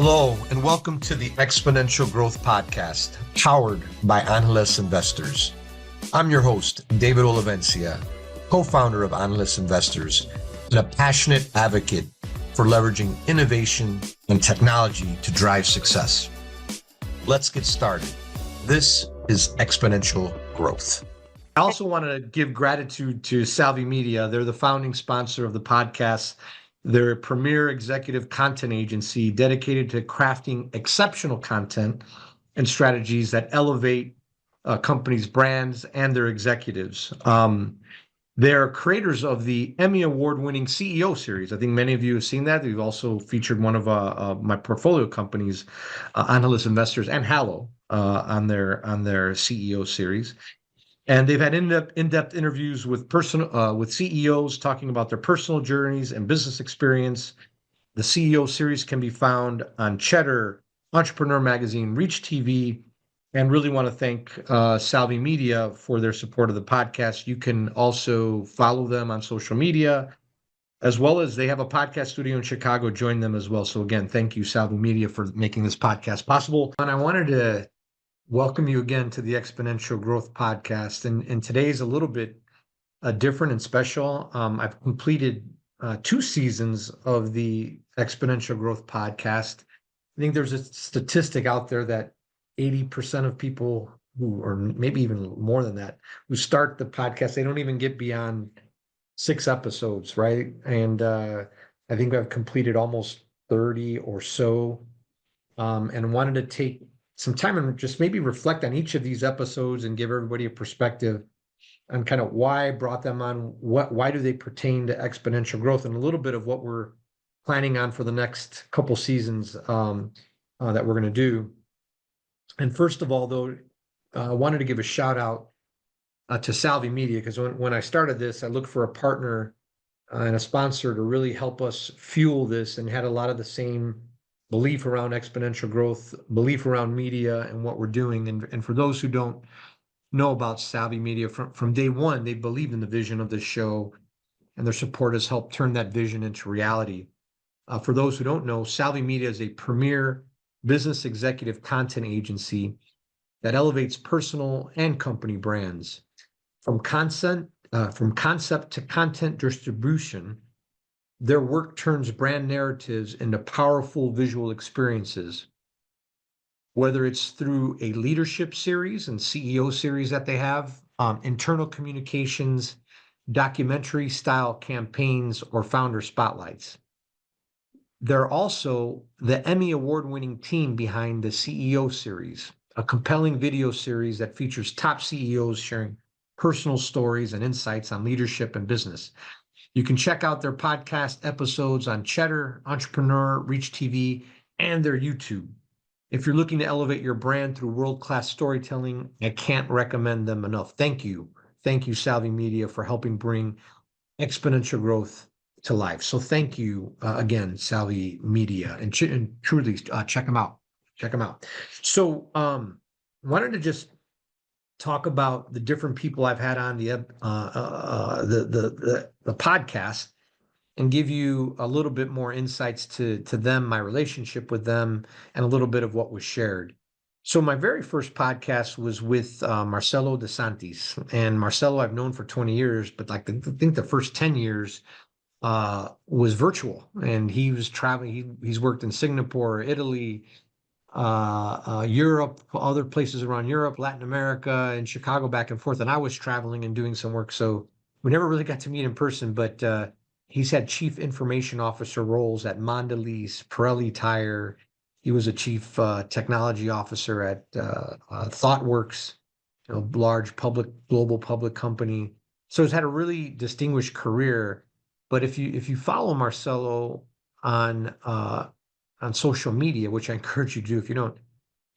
Hello, and welcome to the Exponential Growth Podcast, powered by Analyst Investors. I'm your host, David Olivencia, co-founder of Analyst Investors, and a passionate advocate for leveraging innovation and technology to drive success. Let's get started. This is Exponential Growth. I also want to give gratitude to Salvi Media. They're the founding sponsor of the podcast. They're a premier executive content agency dedicated to crafting exceptional content and strategies that elevate companies' brands and their executives. They're creators of the Emmy Award-winning CEO series. I think many of you have seen that. They've also featured one of my portfolio companies, Analyst Investors and Hallow, on their CEO series. And they've had in-depth interviews with CEOs talking about their personal journeys and business experience. The CEO series can be found on Cheddar, Entrepreneur Magazine, Reach TV, and really want to thank Salvi Media for their support of the podcast. You can also follow them on social media, as well as they have a podcast studio in Chicago. Join them as well. So again, thank you, Salvi Media, for making this podcast possible. And I wanted to welcome you again to the Exponential Growth Podcast. And today's a little bit different and special. I've completed 2 seasons of the Exponential Growth Podcast. I think there's a statistic out there that 80% of people who, or maybe even more than that, who start the podcast, they don't even get beyond 6 episodes, right? And I think I've completed almost 30 or so, and wanted to take some time and just maybe reflect on each of these episodes and give everybody a perspective on kind of why I brought them on, why do they pertain to exponential growth, and a little bit of what we're planning on for the next couple seasons that we're going to do. And first of all, though, I wanted to give a shout out to Salvi Media, because when I started this, I looked for a partner and a sponsor to really help us fuel this, and had a lot of the same belief around exponential growth, belief around media and what we're doing. And for those who don't know about Salvi Media, from day one, they believed in the vision of this show, and their support has helped turn that vision into reality. For those who don't know, Salvi Media is a premier business executive content agency that elevates personal and company brands. From concept to content distribution, their work turns brand narratives into powerful visual experiences. Whether it's through a leadership series and CEO series that they have, internal communications, documentary style campaigns, or founder spotlights. They're also the Emmy Award-winning team behind the CEO series, a compelling video series that features top CEOs sharing personal stories and insights on leadership and business. You can check out their podcast episodes on Cheddar, Entrepreneur, Reach TV, and their YouTube. If you're looking to elevate your brand through world-class storytelling, I can't recommend them enough. Thank you. Thank you, Salvi Media, for helping bring exponential growth to life. So thank you again, Salvi Media, and truly check them out. Check them out. So wanted to just talk about the different people I've had on the podcast, and give you a little bit more insights to them, my relationship with them, and a little bit of what was shared. So my very first podcast was with Marcelo DeSantis, and Marcelo I've known for 20 years, but I think the first 10 years was virtual, and he was traveling. He's worked in Singapore, Italy, Europe, other places around Europe, Latin America, and Chicago, back and forth. And I was traveling and doing some work, so we never really got to meet in person, but he's had chief information officer roles at Mondelez, Pirelli Tire. He was a chief technology officer at ThoughtWorks, large global public company. So he's had a really distinguished career. But if you follow Marcelo on social media, which I encourage you to do if you don't,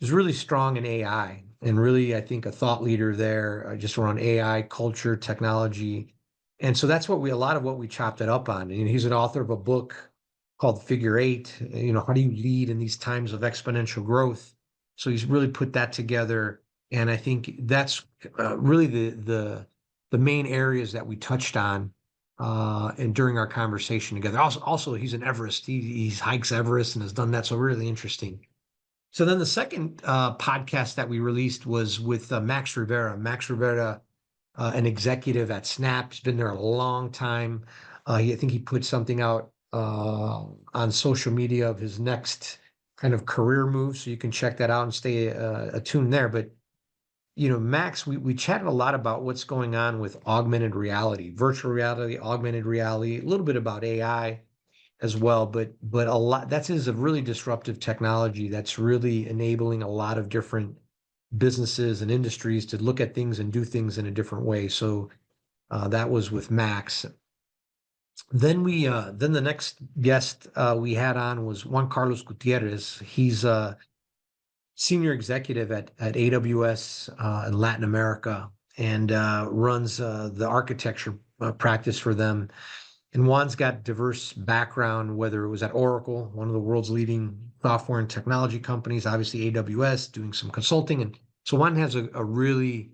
is really strong in AI, and really, I think, a thought leader there, just around AI, culture, technology. And so that's a lot of what we chopped it up on. And he's an author of a book called Figure Eight, how do you lead in these times of exponential growth? So he's really put that together. And I think that's really the main areas that we touched on and during our conversation together. Also, he's an Everest. He hikes Everest and has done that. So really interesting. So then the second podcast that we released was with Max Rivera. Max Rivera, an executive at Snap, he's been there a long time. I think he put something out on social media of his next kind of career move. So you can check that out and stay attuned there. But Max, we chatted a lot about what's going on with augmented reality, virtual reality, augmented reality, a little bit about AI as well, but a lot that is a really disruptive technology that's really enabling a lot of different businesses and industries to look at things and do things in a different way. So that was with Max. Then the next guest we had on was Juan Carlos Gutierrez. He's senior executive at AWS in Latin America and runs the architecture practice for them. And Juan's got diverse background, whether it was at Oracle, one of the world's leading software and technology companies, obviously AWS, doing some consulting. And so Juan has a really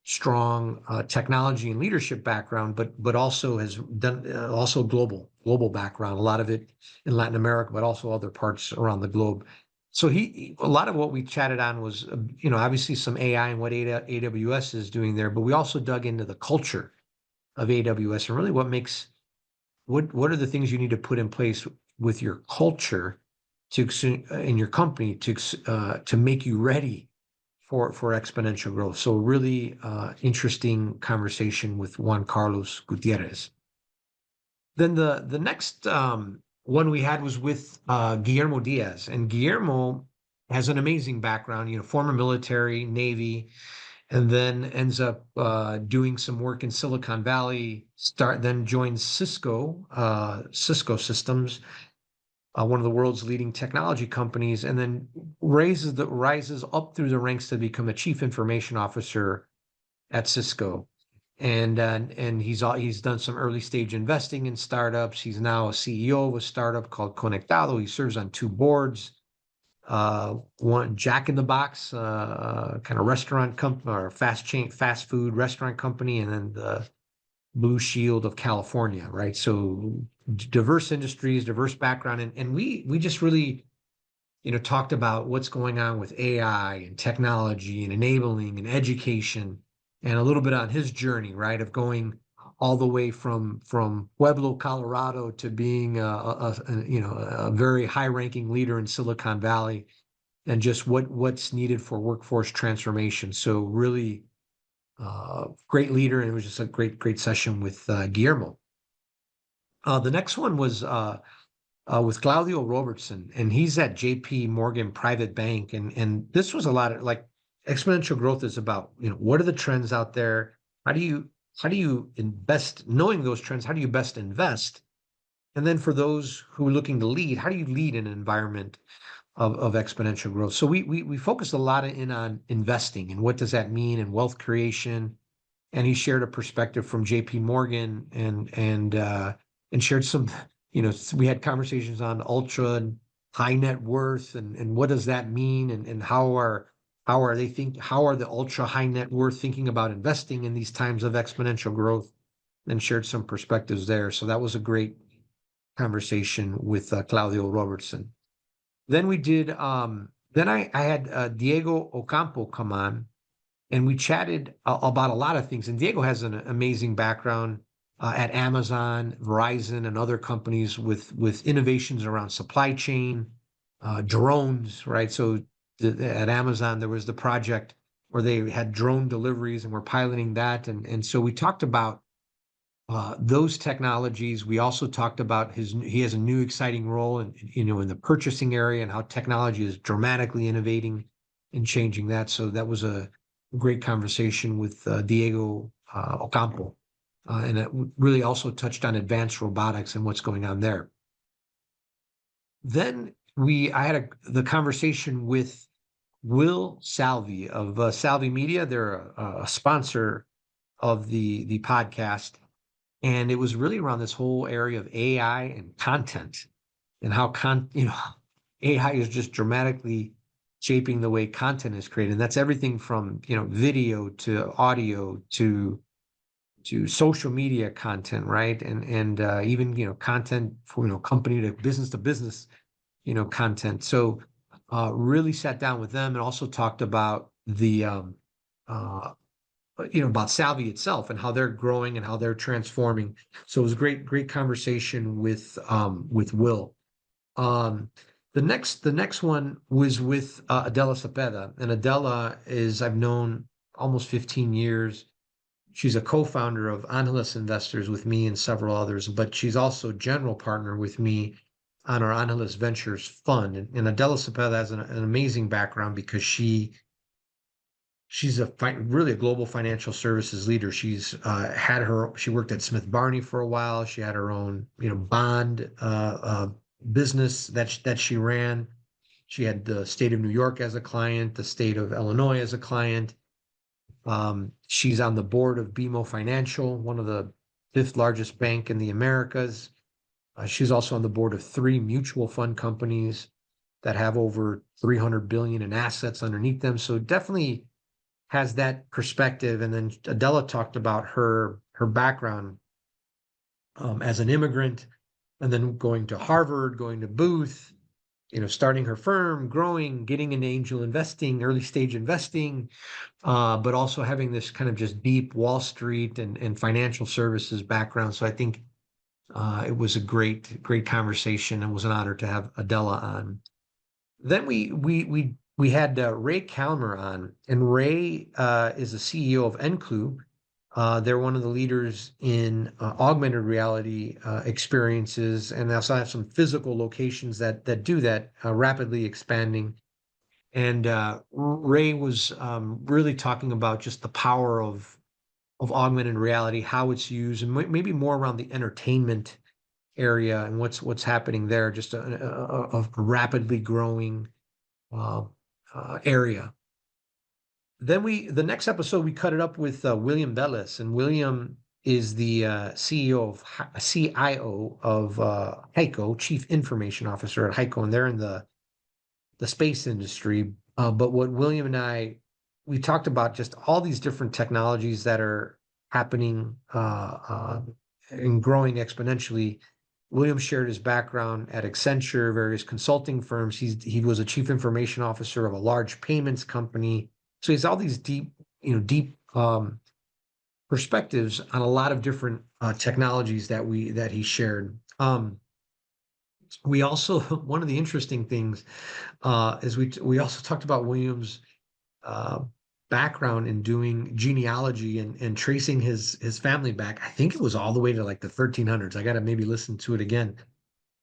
strong technology and leadership background, but also has done also global background, a lot of it in Latin America, but also other parts around the globe. So a lot of what we chatted on was, obviously some AI and what AWS is doing there, but we also dug into the culture of AWS and really what are the things you need to put in place with your culture in your company to make you ready for exponential growth. So really interesting conversation with Juan Carlos Gutierrez. Then the next one we had was with Guillermo Diaz, and Guillermo has an amazing background. Former military, Navy, and then ends up doing some work in Silicon Valley. Then joins Cisco Systems, one of the world's leading technology companies, and then rises up through the ranks to become a chief information officer at Cisco. And he's done some early stage investing in startups. He's now a CEO of a startup called Conectado. He serves on two boards. One Jack in the Box, kind of restaurant company or fast food restaurant company, and then the Blue Shield of California, right? So diverse industries, diverse background, and we just really, talked about what's going on with AI and technology and enabling and education, and a little bit on his journey, right, of going all the way from Pueblo, Colorado, to being a very high-ranking leader in Silicon Valley, and just what's needed for workforce transformation. So really great leader, and it was just a great session with Guillermo. The next one was with Claudio Robertson, and he's at JP Morgan Private Bank, and this was a lot of like exponential growth is about what are the trends out there? How do you invest? Knowing those trends, how do you best invest? And then for those who are looking to lead, how do you lead in an environment of exponential growth? So we focused a lot on investing and what does that mean and wealth creation. And he shared a perspective from JP Morgan and shared some, we had conversations on ultra and high net worth and what does that mean and how are the ultra high net worth thinking about investing in these times of exponential growth, and shared some perspectives there. So that was a great conversation with Claudio Robertson. Then we did, then I had Diego Ocampo come on, and we chatted about a lot of things. And Diego has an amazing background at Amazon, Verizon, and other companies with innovations around supply chain, drones, right? So at Amazon, there was the project where they had drone deliveries and we're piloting that. And so we talked about those technologies. We also talked about he has a new exciting role in the purchasing area and how technology is dramatically innovating and changing that. So that was a great conversation with Diego Ocampo. And it really also touched on advanced robotics and what's going on there. Then I had the conversation with Will Salvi of Salvi Media. They're a sponsor of the podcast. And it was really around this whole area of AI and content and how AI is just dramatically shaping the way content is created. And that's everything from, video to audio to to social media content, right? And even, content for, company to business, content. So really sat down with them and also talked about the, uh, about Salvi itself and how they're growing and how they're transforming. So it was a great conversation with Will. Um, the next one was with Adela Cepeda, and Adela I've known almost 15 years. She's a co-founder of Angeles Investors with me and several others, but she's also general partner with me on our Angeles Ventures fund. And Adela Cepeda has an amazing background because she's really a global financial services leader. She worked at Smith Barney for a while. She had her own, bond business that she ran. She had the state of New York as a client, the state of Illinois as a client. She's on the board of BMO Financial, one of the fifth largest bank in the Americas. She's also on the board of 3 mutual fund companies that have over 300 billion in assets underneath them. So definitely has that perspective. And then Adela talked about her background as an immigrant, and then going to Harvard, going to Booth, starting her firm, growing, getting into angel investing, early stage investing, but also having this kind of just deep Wall Street and financial services background. So I think it was a great conversation, and it was an honor to have Adela on. Then we had Ray Calmer on, and Ray is the CEO of Enclu. They're one of the leaders in augmented reality experiences, and they also have some physical locations that do that, rapidly expanding. And Ray was really talking about just the power of augmented reality, how it's used, and maybe more around the entertainment area and what's happening there. Just a rapidly growing uh, area. Then the next episode, we cut it up with William Bellis, and William is the CIO of HEICO, Chief Information Officer at HEICO, and they're in the space industry. But what William and we talked about just all these different technologies that are happening and growing exponentially. William shared his background at Accenture, various consulting firms. He was a chief information officer of a large payments company. So he's all these deep perspectives on a lot of different technologies that he shared. We also one of the interesting things is we also talked about William's background in doing genealogy and tracing his family back. I think it was all the way to like the 1300s. I got to maybe listen to it again.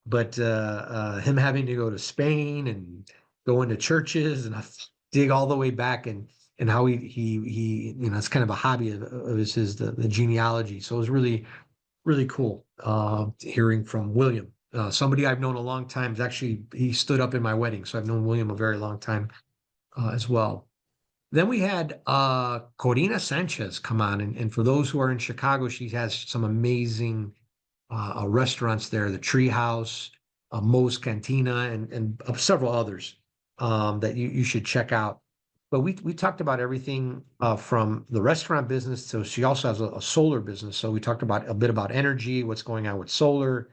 But him having to go to Spain and go into churches and dig all the way back and how he it's kind of a hobby of his the genealogy. So it was really cool hearing from William. Somebody I've known a long time. Actually, he stood up in my wedding, so I've known William a very long time as well. Then we had Corina Sanchez come on, and for those who are in Chicago, she has some amazing restaurants there, the Treehouse, Moe's Cantina, and several others that you should check out. But we talked about everything from the restaurant business. So she also has a solar business. So we talked about a bit about energy, what's going on with solar,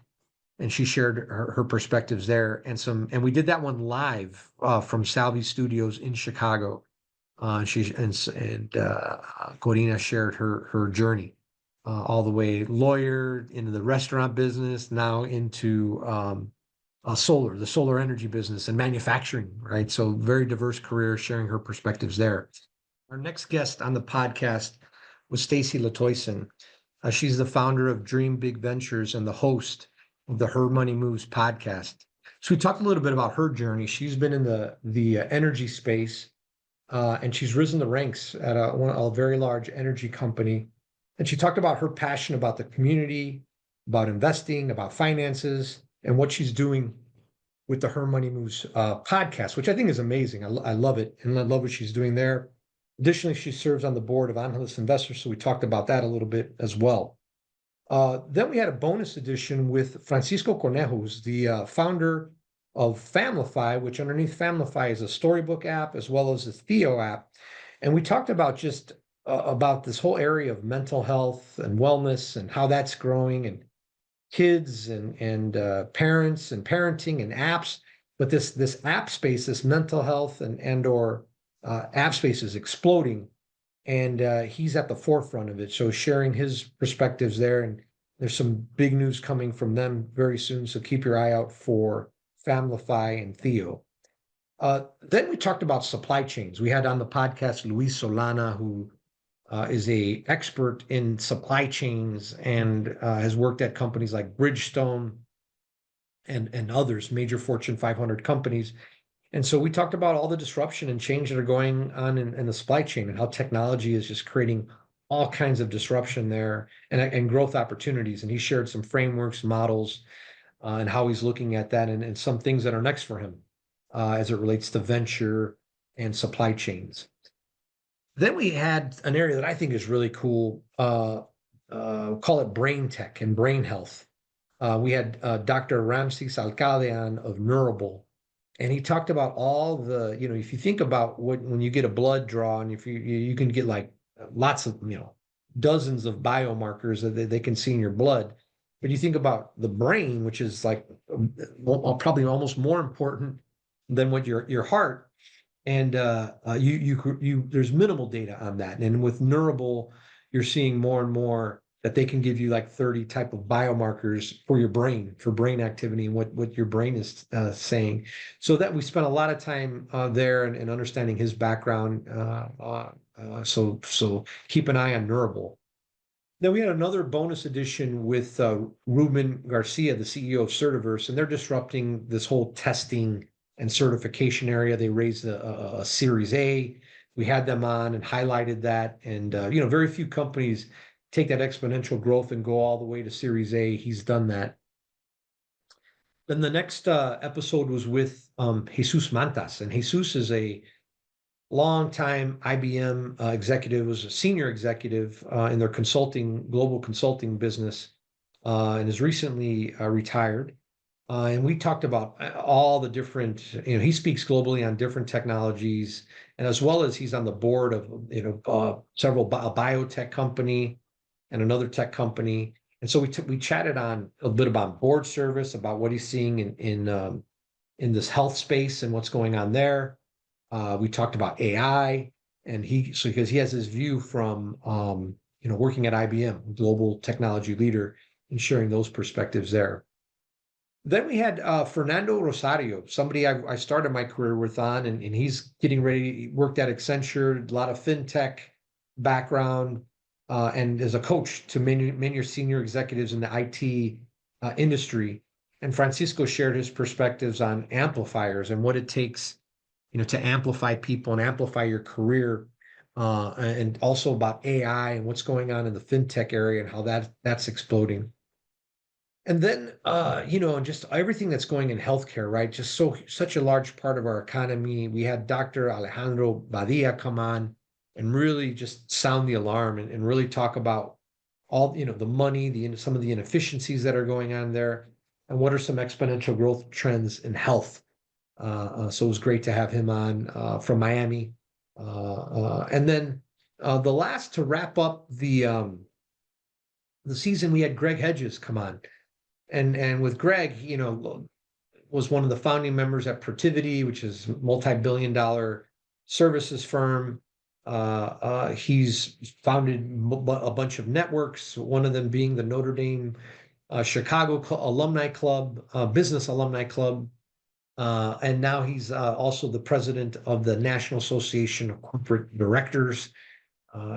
and she shared her perspectives there. And we did that one live from Salvi Studios in Chicago. Corina shared her journey all the way lawyer into the restaurant business, now into the solar energy business and manufacturing, right? So very diverse career, sharing her perspectives there. Our next guest on the podcast was Stacy Latoyson. She's the founder of Dream Big Ventures and the host of the Her Money Moves podcast. So we talked a little bit about her journey. She's been in the energy space, and she's risen the ranks at a very large energy company. And she talked about her passion about the community, about investing, about finances, and what she's doing with the Her Money Moves podcast, which I think is amazing. I love it, and I love what she's doing there. Additionally, she serves on the board of Angeles Investors, so we talked about that a little bit as well. Then we had a bonus edition with Francisco Cornejo, who's the founder of Famlify, which underneath Famlify is a storybook app as well as a Theo app. And we talked about just about this whole area of mental health and wellness and how that's growing, and kids and parents and parenting and apps. But this app space, this mental health and or app space is exploding, and he's at the forefront of it. So sharing his perspectives there, and there's some big news coming from them very soon. So keep your eye out for Famlify and Theo. Then we talked about supply chains. We had on the podcast Luis Solana, who is a expert in supply chains and has worked at companies like Bridgestone and others, major Fortune 500 companies. And so we talked about all the disruption and change that are going on in the supply chain, and how technology is just creating all kinds of disruption there, and growth opportunities. And he shared some frameworks, models, and how he's looking at that, and some things that are next for him as it relates to venture and supply chains. Then we had an area that I think is really cool, call it brain tech and brain health. We had Dr. Ramses Alcalde on of Neurable, and he talked about all the, if you think about when you get a blood draw, and if you can get like lots of, dozens of biomarkers that they can see in your blood. But you think about the brain, which is like probably almost more important than what your heart. And there's minimal data on that. And with Neurable, you're seeing more and more that they can give you like 30 type of biomarkers for your brain, for brain activity, and what your brain is saying. So that we spent a lot of time there, and understanding his background. So keep an eye on Neurable. Then we had another bonus edition with Ruben Garcia, the CEO of Certiverse, and they're disrupting this whole testing and certification area. They raised a Series A. We had them on and highlighted that. And, very few companies take that exponential growth and go all the way to Series A. He's done that. Then the next episode was with Jesus Mantas. And Jesus is a longtime IBM executive, was a senior executive in their global consulting business, and is recently retired. And we talked about all the different, he speaks globally on different technologies, and as well as he's on the board of, several a biotech company and another tech company. And so we chatted on a bit about board service, about what he's seeing in this health space and what's going on there. We talked about AI, and because he has his view from, working at IBM, global technology leader, and sharing those perspectives there. Then we had Fernando Rosario, somebody I started my career with on, and he's getting ready. He worked at Accenture, a lot of fintech background, and as a coach to many senior executives in the IT industry. And Francisco shared his perspectives on amplifiers and what it takes, to amplify people and amplify your career, and also about AI and what's going on in the fintech area and how that's exploding. And then, and just everything that's going in healthcare, right? Just such a large part of our economy. We had Dr. Alejandro Badia come on and really just sound the alarm, and really talk about all, the money, some of the inefficiencies that are going on there, and what are some exponential growth trends in health. So it was great to have him on from Miami. And then the last to wrap up the season, we had Greg Hedges come on. And with Greg, was one of the founding members at Protiviti, which is a multi-billion-dollar services firm. He's founded a bunch of networks, one of them being the Notre Dame Chicago Alumni Club, Business Alumni Club. And now he's also the president of the National Association of Corporate Directors.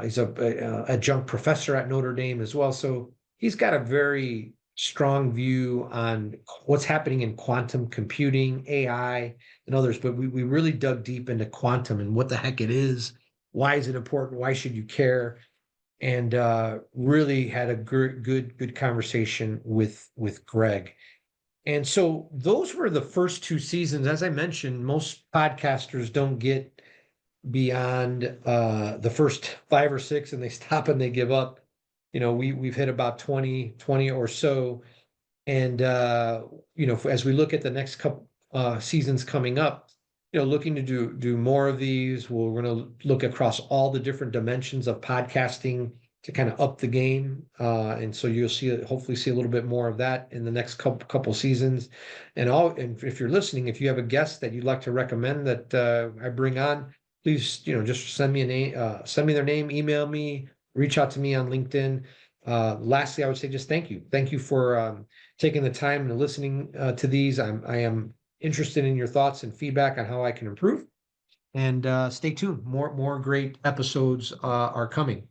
He's a adjunct professor at Notre Dame as well. So he's got a very strong view on what's happening in quantum computing, AI, and others. But we really dug deep into quantum and what the heck it is. Why is it important? Why should you care? And really had a good conversation with Greg. And so those were the first two seasons. As I mentioned, most podcasters don't get beyond the first 5 or 6, and they stop and they give up. We've hit about 20 or so. And, as we look at the next couple seasons coming up, looking to do more of these. We're going to look across all the different dimensions of podcasting to kind of up the game. And so you'll hopefully see a little bit more of that in the next couple seasons. And if you're listening, if you have a guest that you'd like to recommend that I bring on, please, just send me send me their name, email me, reach out to me on LinkedIn. Lastly, I would say just thank you. Thank you for taking the time and listening to these. I am interested in your thoughts and feedback on how I can improve. And stay tuned. More great episodes are coming.